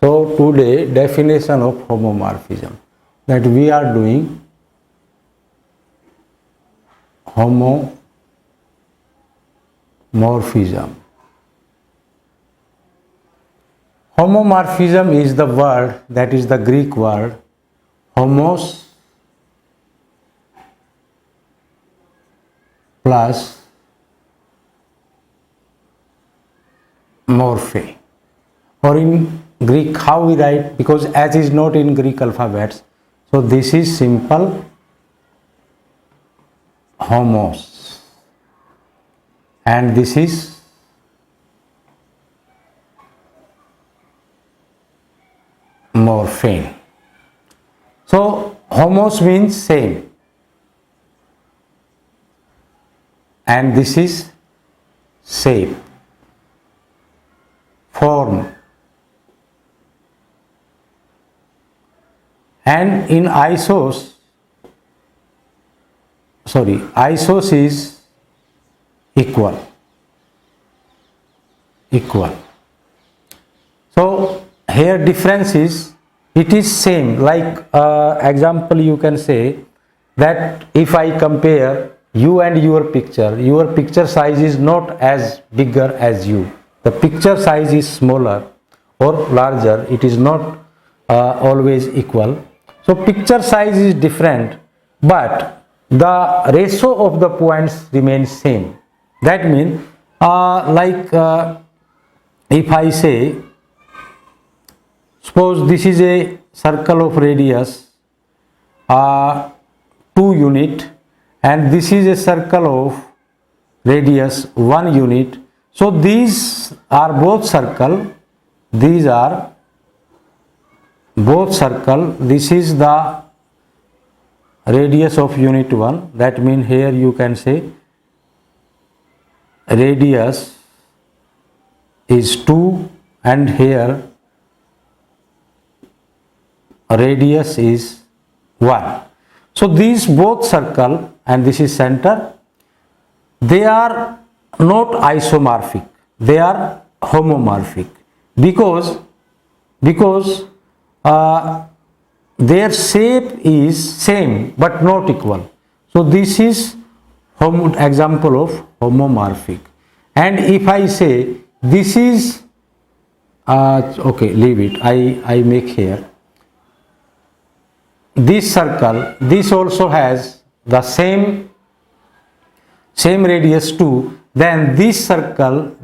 So today definition of homomorphism, that we are doing homomorphism. Homomorphism is the word, that is the Greek word homos plus morphe, or in Greek how we write, because H is not in Greek alphabets, so this is simple homos and this is morpheme. So homos means same and this is shape, form, and in isos is equal. So here difference is, it is same, like example you can say that if I compare you and your picture size is not as bigger as you, the picture size is smaller or larger, it is not always equal. So picture size is different but the ratio of the points remains same. That means if I say, suppose this is a circle of radius 2 unit and this is a circle of radius 1 unit. So these are both circle, this is the radius of unit 1, that means here you can say radius is 2 and here radius is 1. So these both circle and this is center, they are not isomorphic, they are homomorphic because their shape is same but not equal. So this is example of homomorphic. And if I say this is okay, leave it, I make here this circle, this also has the same radius 2, then this circle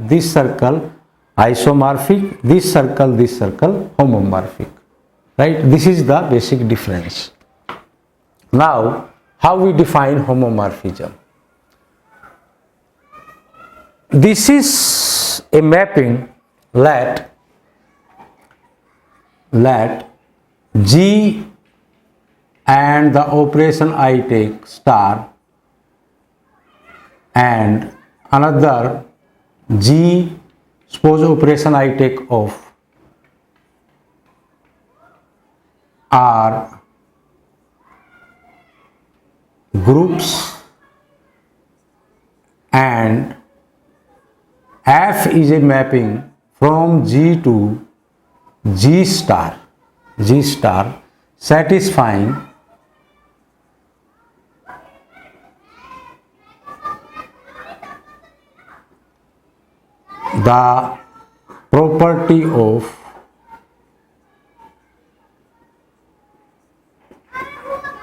isomorphic, this circle homomorphic, right? This is the basic difference. Now how we define homomorphism? This is a mapping, let G and the operation I take star and another G, suppose operation I take off, are groups and F is a mapping from G to G star satisfying the property of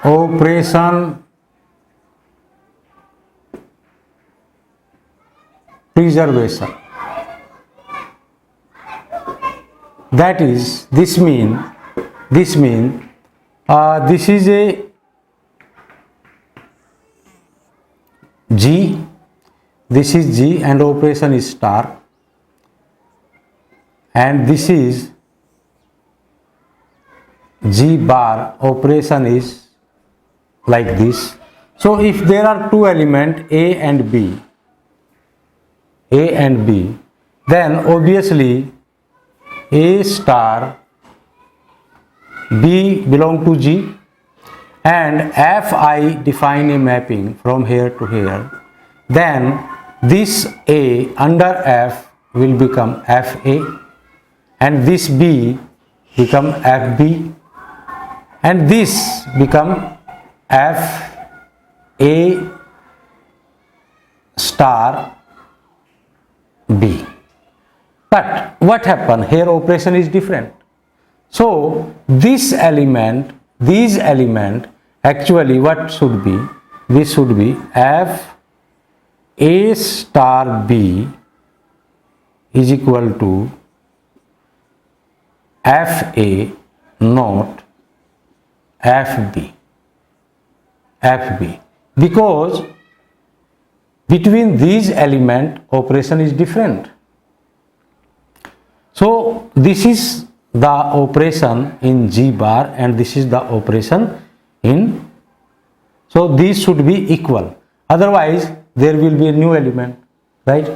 operation preservation. That is, this mean this is a G, this is G and operation is star, and this is G bar, operation is like this. So if there are two elements A and B, then obviously A star B belong to G, and F I define a mapping from here to here, then this A under F will become FA and this B become FB, and this become FA star B. But what happened here? Operation is different. So these element actually what should be? This should be F A star B is equal to FA not FB, because between these element operation is different. So this is the operation in G bar and this is the operation in, so these should be equal, otherwise there will be a new element, right?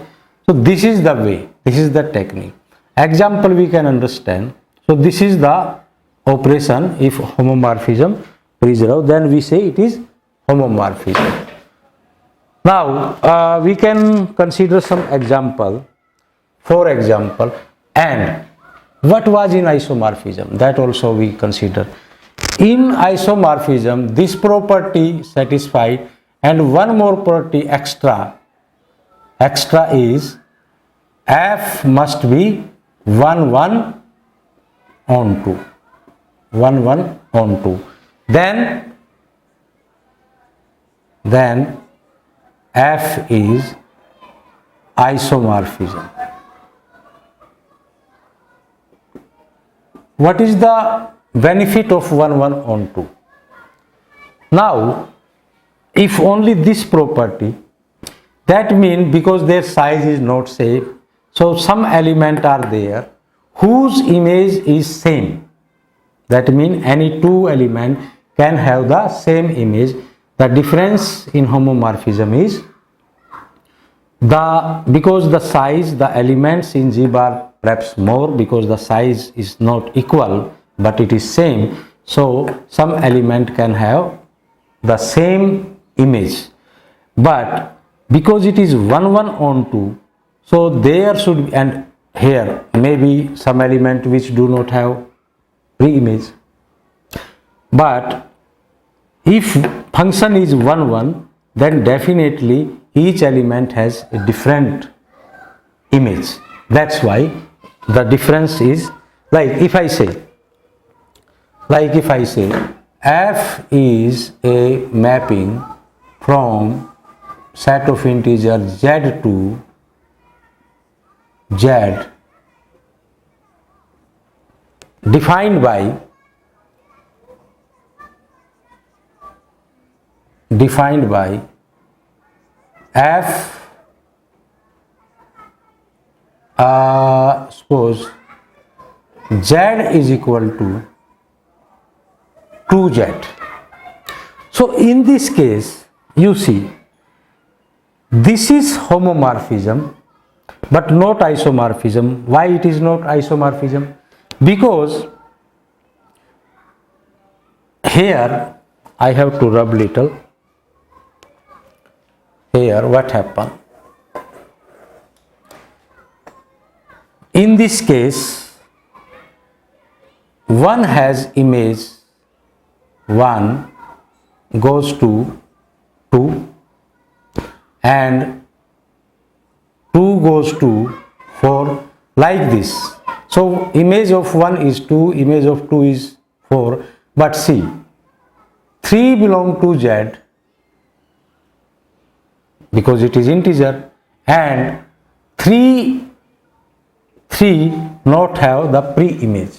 So this is the way, this is the technique. Example we can understand. So this is the operation. If homomorphism preserved, then we say it is homomorphism. Now we can consider some example. For example, and what was in isomorphism, that also we consider. In isomorphism this property satisfied, and one more property extra is F must be 1 1 on 2, 1 1 on 2, then F is isomorphism. What is the benefit of 1 1 on 2? Now if only this property, that means because their size is not same, so some element are there whose image is same. That means any two element can have the same image. The difference in homomorphism is because the size, the elements in G bar perhaps more, because the size is not equal but it is same, so some element can have the same image. But because it is 1 1 on 2, so there should be, and here maybe some element which do not have pre-image. But if function is 1 1, then definitely each element has a different image. That's why the difference is, like if I say F is a mapping from set of integer Z to Z defined by F suppose Z is equal to 2Z. So in this case you see this is homomorphism but not isomorphism. Why it is not isomorphism? Because here I have to rub little. Here what happened? In this case one has image 1 goes to 2 and 2 goes to 4, like this. So image of 1 is 2, image of 2 is 4, but see 3 belong to Z because it is integer, and 3 not have the pre-image.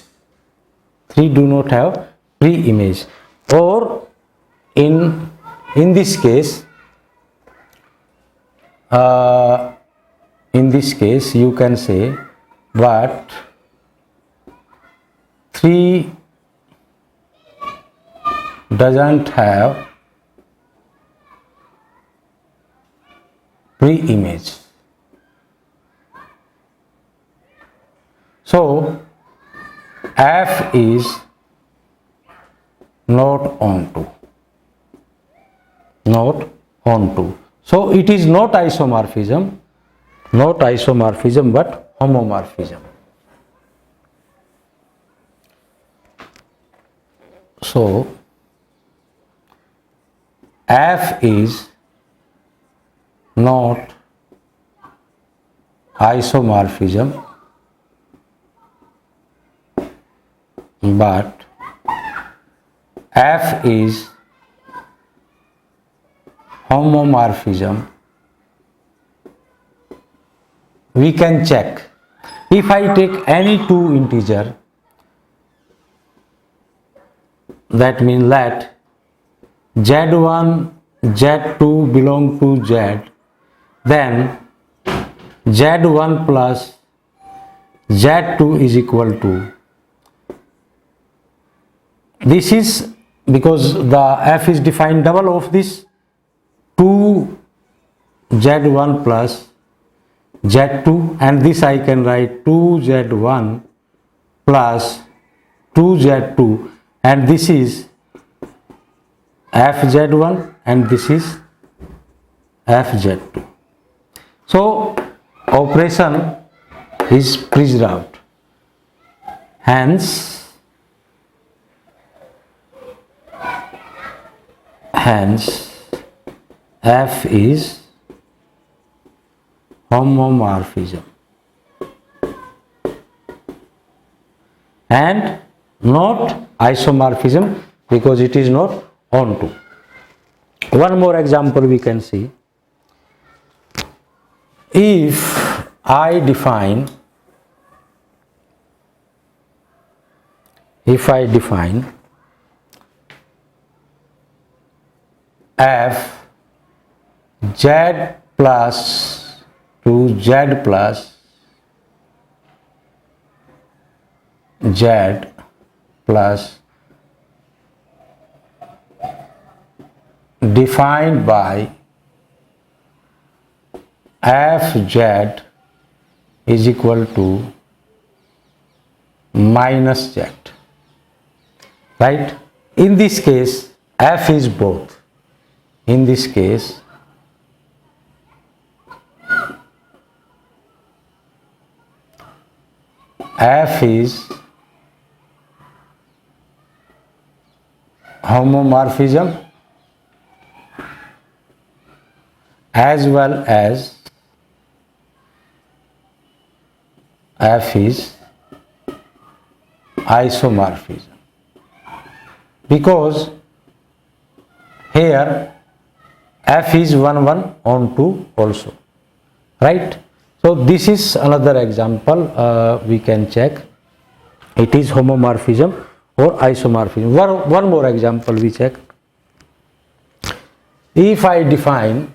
3 do not have pre-image, or in this case you can say, but 3 doesn't have pre-image. So F is not onto. So it is not isomorphism but homomorphism. So F is not isomorphism but F is homomorphism. We can check. If I take any two integer, that means let z1, z2 belong to z, then z1 plus z2 is equal to, this is because the F is defined double of this 2 z1 plus z2, and this I can write 2z1 plus 2z2, and this is fz1 and this is fz2. So operation is preserved. Hence F is homomorphism and not isomorphism because it is not onto. One more example we can see. If I define f z plus 2z plus z plus defined by fz is equal to minus z, right? In this case f is both. In this case f is homomorphism as well as f is isomorphism, because here f is 1 1 on 2 also, right? So this is another example. We can check it is homomorphism or isomorphism. One more example we check. If I define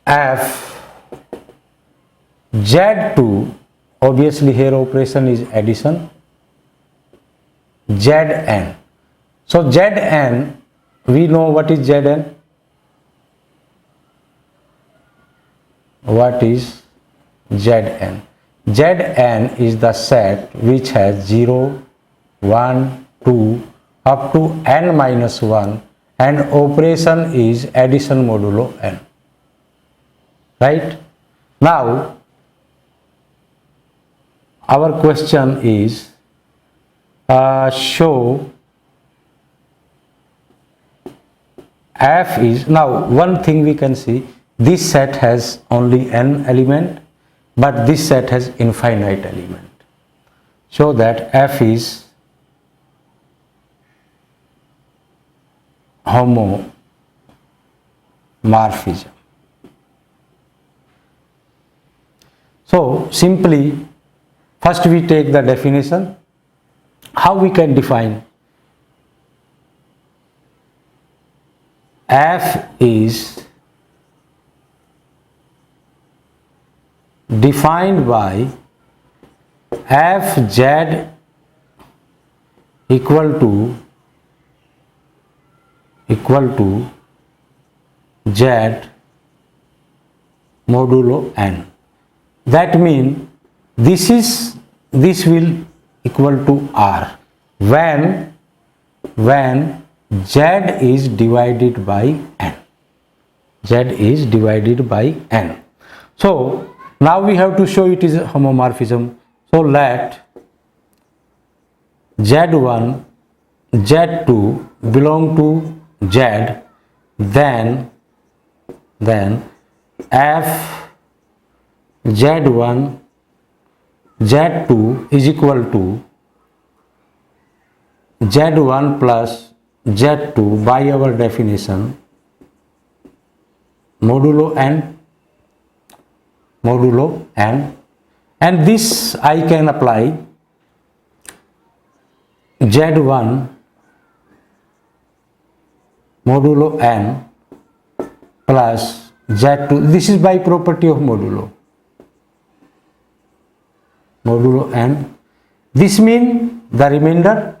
f z2, obviously here operation is addition, zn. So zn, we know what is zn. What is zn? Zn is the set which has 0, 1, 2 up to n minus 1 and operation is addition modulo n, right? Now our question is show f is, now one thing we can see, this set has only n element but this set has infinite element, so that f is homomorphism. So simply first we take the definition. How we can define? F is defined by fz equal to z modulo n. That means this will equal to r when z is divided by n. Z is divided by n. So now we have to show it is homomorphism. So let Z1, Z2 belong to Z, then F Z1 Z2 is equal to Z1 plus Z2 by our definition modulo n, and this I can apply Z1 modulo n plus Z2. This is by property of modulo n. This means the remainder.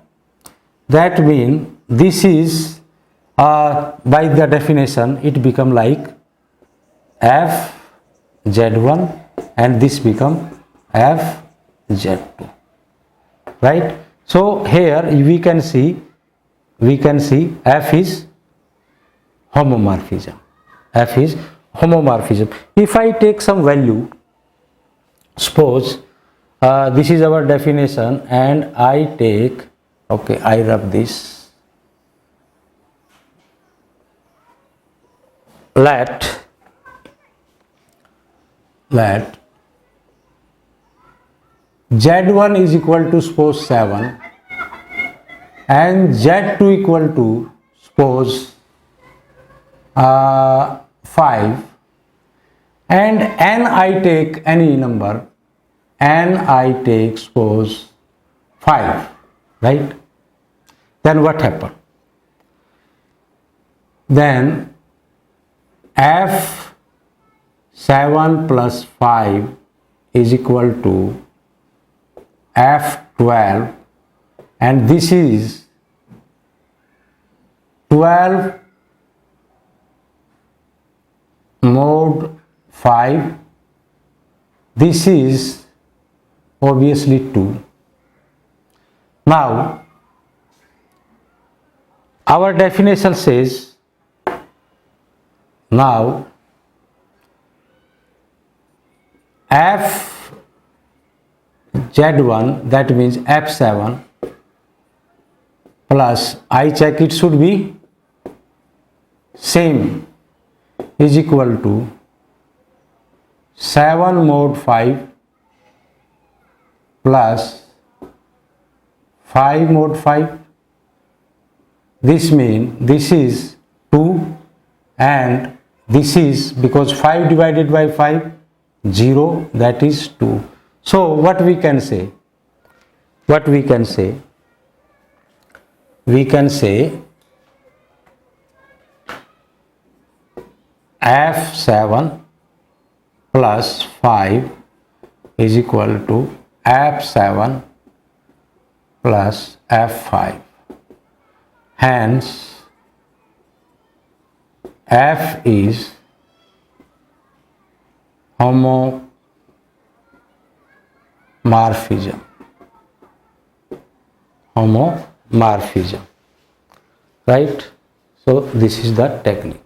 That means this is by the definition it become like f z1 and this become f z2, right? So here we can see f is homomorphism. F is homomorphism. If I take some value, suppose this is our definition and I take, okay, I rub this, let Z1 is equal to suppose 7 and Z2 equal to suppose 5, and n I take any number, n I take suppose 5, right? Then what happen? Then f7 plus 5 is equal to f12, and this is 12 mod 5, this is obviously 2. Now our definition says, now f z1, that means f7 plus I check it should be same, is equal to 7 mod 5 plus 5 mod 5. This means this is 2 and this is, because 5 divided by 5 0, that is 2. So what we can say? We can say f7 plus 5 is equal to f7 plus f5. Hence f is homomorphism. Right? So this is the technique.